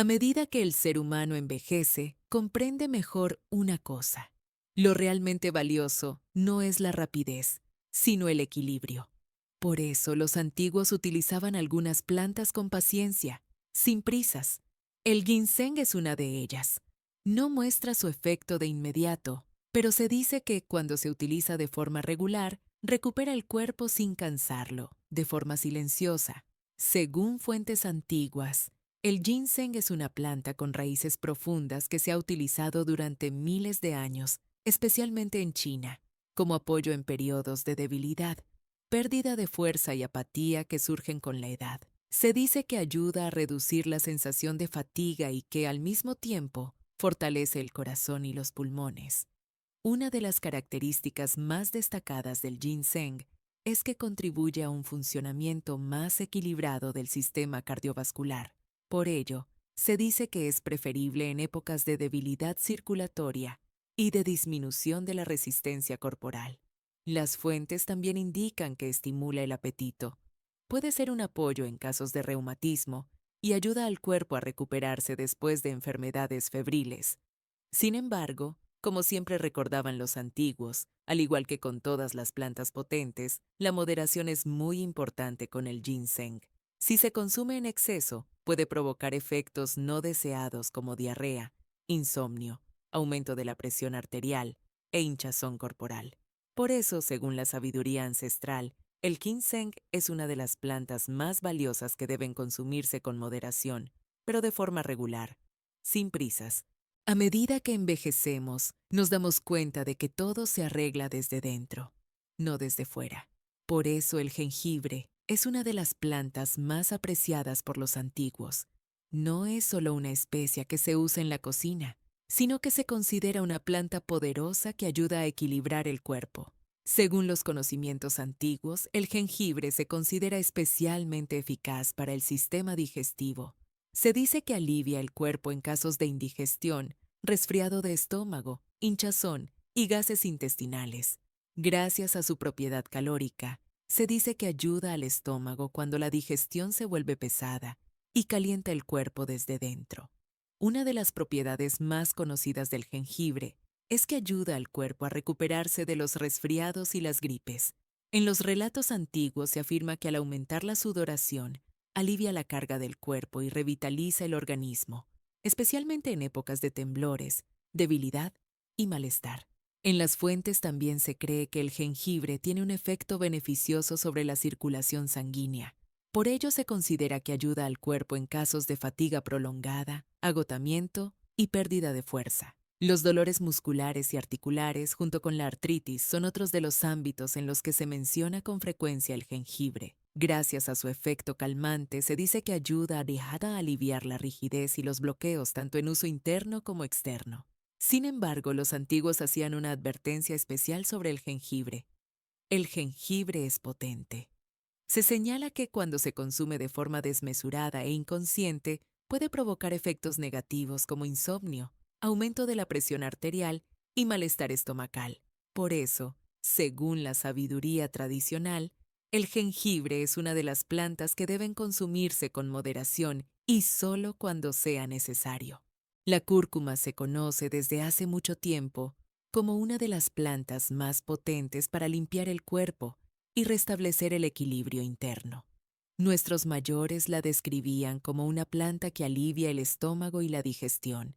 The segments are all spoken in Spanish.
A medida que el ser humano envejece, comprende mejor una cosa. Lo realmente valioso no es la rapidez, sino el equilibrio. Por eso los antiguos utilizaban algunas plantas con paciencia, sin prisas. El ginseng es una de ellas. No muestra su efecto de inmediato, pero se dice que cuando se utiliza de forma regular, recupera el cuerpo sin cansarlo, de forma silenciosa. Según fuentes antiguas, el ginseng es una planta con raíces profundas que se ha utilizado durante miles de años, especialmente en China, como apoyo en periodos de debilidad, pérdida de fuerza y apatía que surgen con la edad. Se dice que ayuda a reducir la sensación de fatiga y que, al mismo tiempo, fortalece el corazón y los pulmones. Una de las características más destacadas del ginseng es que contribuye a un funcionamiento más equilibrado del sistema cardiovascular. Por ello, se dice que es preferible en épocas de debilidad circulatoria y de disminución de la resistencia corporal. Las fuentes también indican que estimula el apetito. Puede ser un apoyo en casos de reumatismo y ayuda al cuerpo a recuperarse después de enfermedades febriles. Sin embargo, como siempre recordaban los antiguos, al igual que con todas las plantas potentes, la moderación es muy importante con el ginseng. Si se consume en exceso, puede provocar efectos no deseados como diarrea, insomnio, aumento de la presión arterial e hinchazón corporal. Por eso, según la sabiduría ancestral, el ginseng es una de las plantas más valiosas que deben consumirse con moderación, pero de forma regular, sin prisas. A medida que envejecemos, nos damos cuenta de que todo se arregla desde dentro, no desde fuera. Por eso el jengibre es una de las plantas más apreciadas por los antiguos. No es solo una especia que se usa en la cocina, sino que se considera una planta poderosa que ayuda a equilibrar el cuerpo. Según los conocimientos antiguos, el jengibre se considera especialmente eficaz para el sistema digestivo. Se dice que alivia el cuerpo en casos de indigestión, resfriado de estómago, hinchazón y gases intestinales. Gracias a su propiedad calórica, se dice que ayuda al estómago cuando la digestión se vuelve pesada y calienta el cuerpo desde dentro. Una de las propiedades más conocidas del jengibre es que ayuda al cuerpo a recuperarse de los resfriados y las gripes. En los relatos antiguos se afirma que al aumentar la sudoración, alivia la carga del cuerpo y revitaliza el organismo, especialmente en épocas de temblores, debilidad y malestar. En las fuentes también se cree que el jengibre tiene un efecto beneficioso sobre la circulación sanguínea. Por ello se considera que ayuda al cuerpo en casos de fatiga prolongada, agotamiento y pérdida de fuerza. Los dolores musculares y articulares, junto con la artritis, son otros de los ámbitos en los que se menciona con frecuencia el jengibre. Gracias a su efecto calmante, se dice que ayuda a aliviar la rigidez y los bloqueos tanto en uso interno como externo. Sin embargo, los antiguos hacían una advertencia especial sobre el jengibre. El jengibre es potente. Se señala que cuando se consume de forma desmesurada e inconsciente, puede provocar efectos negativos como insomnio, aumento de la presión arterial y malestar estomacal. Por eso, según la sabiduría tradicional, el jengibre es una de las plantas que deben consumirse con moderación y solo cuando sea necesario. La cúrcuma se conoce desde hace mucho tiempo como una de las plantas más potentes para limpiar el cuerpo y restablecer el equilibrio interno. Nuestros mayores la describían como una planta que alivia el estómago y la digestión,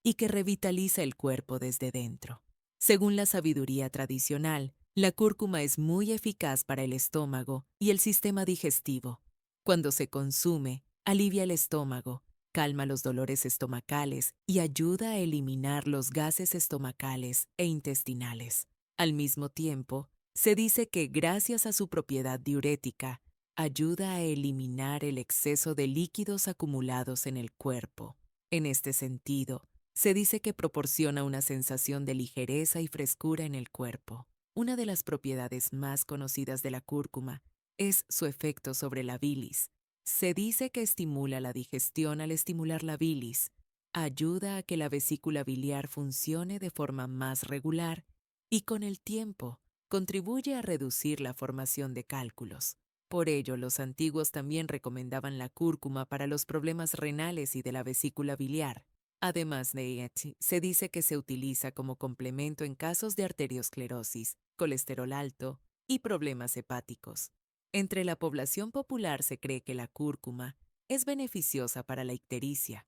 y que revitaliza el cuerpo desde dentro. Según la sabiduría tradicional, la cúrcuma es muy eficaz para el estómago y el sistema digestivo. Cuando se consume, alivia el estómago, calma los dolores estomacales y ayuda a eliminar los gases estomacales e intestinales. Al mismo tiempo, se dice que gracias a su propiedad diurética, ayuda a eliminar el exceso de líquidos acumulados en el cuerpo. En este sentido, se dice que proporciona una sensación de ligereza y frescura en el cuerpo. Una de las propiedades más conocidas de la cúrcuma es su efecto sobre la bilis. Se dice que estimula la digestión al estimular la bilis, ayuda a que la vesícula biliar funcione de forma más regular y con el tiempo contribuye a reducir la formación de cálculos. Por ello, los antiguos también recomendaban la cúrcuma para los problemas renales y de la vesícula biliar. Además de ello, se dice que se utiliza como complemento en casos de arteriosclerosis, colesterol alto y problemas hepáticos. Entre la población popular se cree que la cúrcuma es beneficiosa para la ictericia,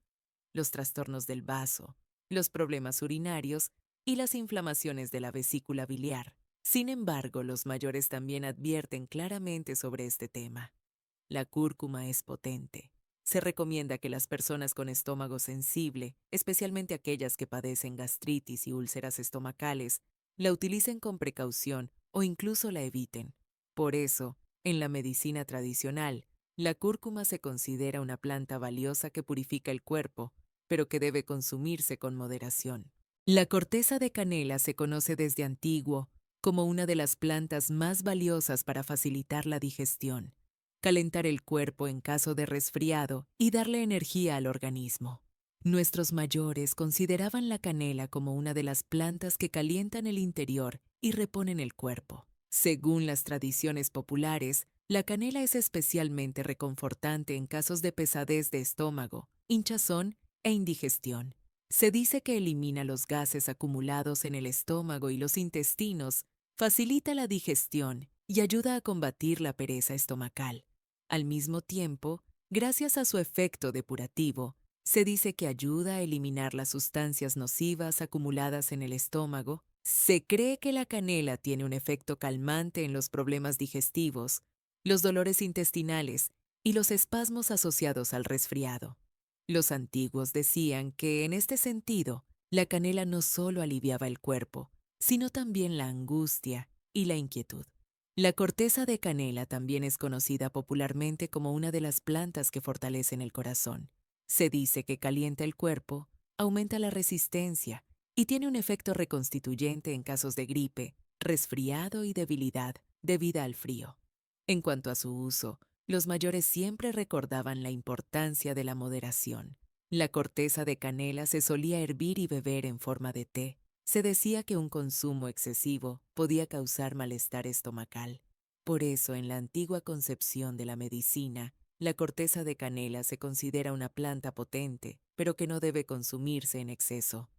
los trastornos del vaso, los problemas urinarios y las inflamaciones de la vesícula biliar. Sin embargo, los mayores también advierten claramente sobre este tema. La cúrcuma es potente. Se recomienda que las personas con estómago sensible, especialmente aquellas que padecen gastritis y úlceras estomacales, la utilicen con precaución o incluso la eviten. Por eso, en la medicina tradicional, la cúrcuma se considera una planta valiosa que purifica el cuerpo, pero que debe consumirse con moderación. La corteza de canela se conoce desde antiguo como una de las plantas más valiosas para facilitar la digestión, calentar el cuerpo en caso de resfriado y darle energía al organismo. Nuestros mayores consideraban la canela como una de las plantas que calientan el interior y reponen el cuerpo. Según las tradiciones populares, la canela es especialmente reconfortante en casos de pesadez de estómago, hinchazón e indigestión. Se dice que elimina los gases acumulados en el estómago y los intestinos, facilita la digestión y ayuda a combatir la pereza estomacal. Al mismo tiempo, gracias a su efecto depurativo, se dice que ayuda a eliminar las sustancias nocivas acumuladas en el estómago. Se cree que la canela tiene un efecto calmante en los problemas digestivos, los dolores intestinales y los espasmos asociados al resfriado. Los antiguos decían que, en este sentido, la canela no solo aliviaba el cuerpo, sino también la angustia y la inquietud. La corteza de canela también es conocida popularmente como una de las plantas que fortalecen el corazón. Se dice que calienta el cuerpo, aumenta la resistencia y tiene un efecto reconstituyente en casos de gripe, resfriado y debilidad debida al frío. En cuanto a su uso, los mayores siempre recordaban la importancia de la moderación. La corteza de canela se solía hervir y beber en forma de té. Se decía que un consumo excesivo podía causar malestar estomacal. Por eso, en la antigua concepción de la medicina, la corteza de canela se considera una planta potente, pero que no debe consumirse en exceso.